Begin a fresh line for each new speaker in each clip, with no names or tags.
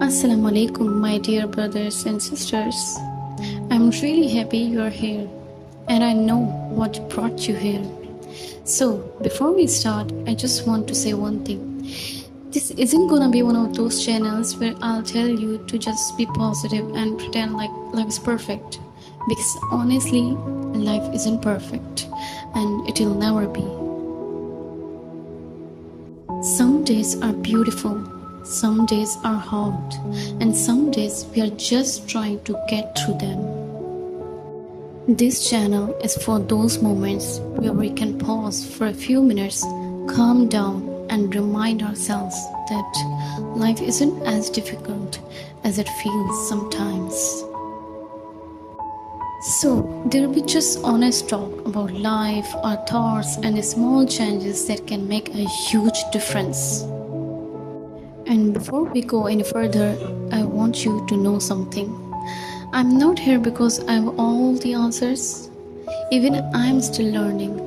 Assalamu alaikum, my dear brothers and sisters. I'm really happy you're here, and I know what brought you here. So, before we start, I just want to say one thing. This isn't gonna be one of those channels where I'll tell you to just be positive and pretend like life is perfect. Because honestly, life isn't perfect, and it'll never be. Some days are beautiful, some days are hard, and some days we are just trying to get through them. This channel is for those moments where we can pause for a few minutes, calm down, and remind ourselves that life isn't as difficult as it feels sometimes. So, there will be just honest talk about life, our thoughts, and the small changes that can make a huge difference. And before we go any further, I want you to know something. I'm not here because I have all the answers. Even I'm still learning,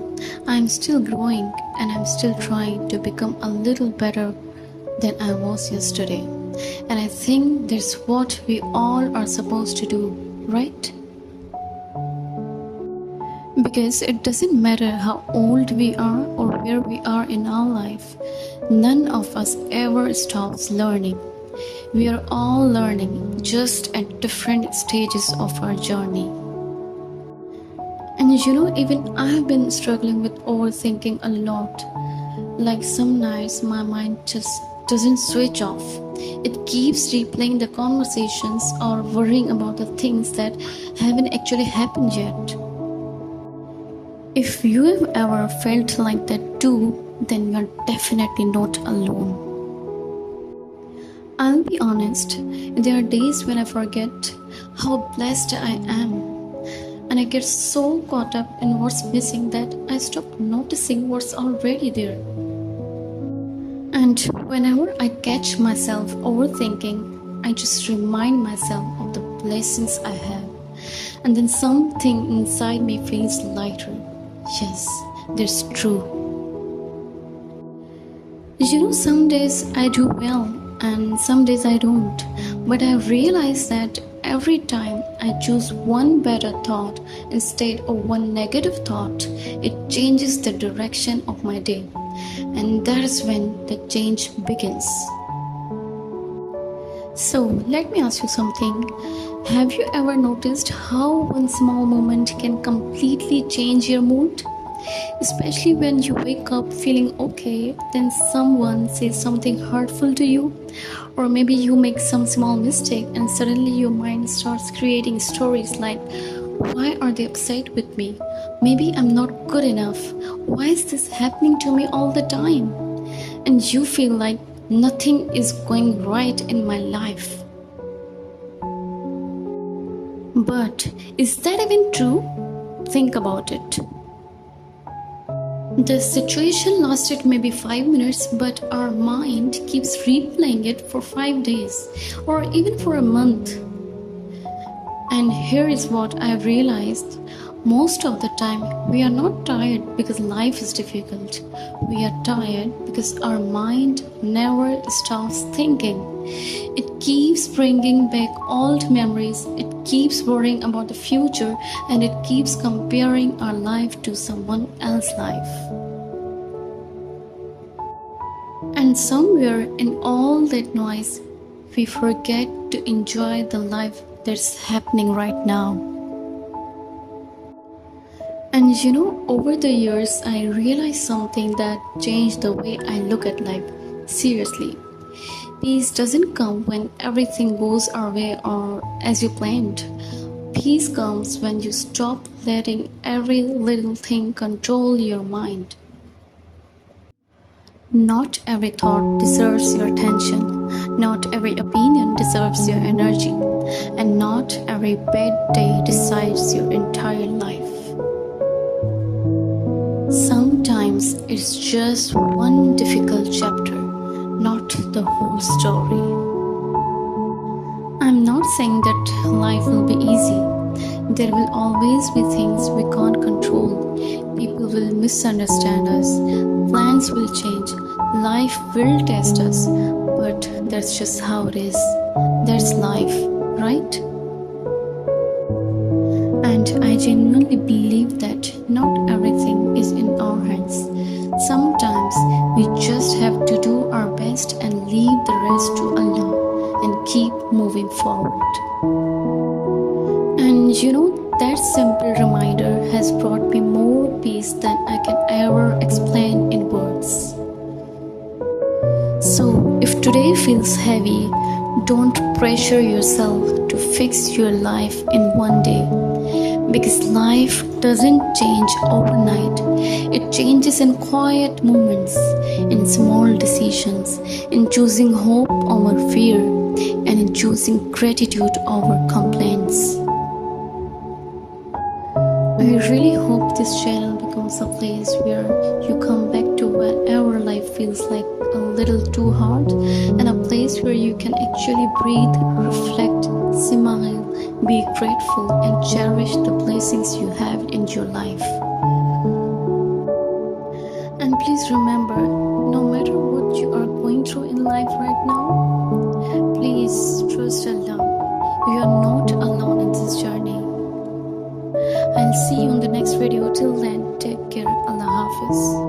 I'm still growing, and I'm still trying to become a little better than I was yesterday. And I think that's what we all are supposed to do, right? Because it doesn't matter how old we are or where we are in our life, none of us ever stops learning. We are all learning, just at different stages of our journey. And even I've been struggling with overthinking a lot. Like some nights my mind just doesn't switch off. It keeps replaying the conversations or worrying about the things that haven't actually happened yet. If you have ever felt like that too, then you're definitely not alone. I'll be honest, there are days when I forget how blessed I am, and I get so caught up in what's missing that I stop noticing what's already there. And whenever I catch myself overthinking, I just remind myself of the blessings I have, and then something inside me feels lighter. Yes, that's true. Some days I do well and some days I don't. But I realize that every time I choose one better thought instead of one negative thought, it changes the direction of my day. And that is when the change begins. So, let me ask you something. Have you ever noticed how one small moment can completely change your mood? Especially when you wake up feeling okay, then someone says something hurtful to you, or maybe you make some small mistake and suddenly your mind starts creating stories like, why are they upset with me? Maybe I'm not good enough. Why is this happening to me all the time? And you feel like nothing is going right in my life. But is that even true? Think about it. The situation lasted maybe 5 minutes, but our mind keeps replaying it for 5 days or even for a month. And here is what I've realized. Most of the time, we are not tired because life is difficult. We are tired because our mind never stops thinking. It keeps bringing back old memories, it keeps worrying about the future, and it keeps comparing our life to someone else's life. And somewhere in all that noise, we forget to enjoy the life that's happening right now. And over the years, I realized something that changed the way I look at life. Seriously. Peace doesn't come when everything goes our way or as you planned. Peace comes when you stop letting every little thing control your mind. Not every thought deserves your attention. Not every opinion deserves your energy. And not every bad day decides your entire life. Sometimes it's just one difficult chapter, not the whole story. I'm not saying that life will be easy. There will always be things we can't control. People will misunderstand us. Plans will change. Life will test us. But what? That's just how it is. That's life, right? And I genuinely believe that not everything is in our hands. Sometimes we just have to do our best and leave the rest to Allah and keep moving forward. And that simple reminder has brought me more peace than I can ever explain in words. So, if today feels heavy, don't pressure yourself to fix your life in one day. Because life doesn't change overnight. It changes in quiet moments, in small decisions, in choosing hope over fear, and in choosing gratitude over complaints. I really hope this channel becomes a place where you come back to whenever life feels like a little too hard, and a place where you can actually breathe, reflect, smile, be grateful, and cherish the blessings you have in your life. And please remember, no matter what you are going through in life right now, please trust Allah. You are not alone in this journey. I'll see you in the next video. Till then, take care. Allah Hafiz.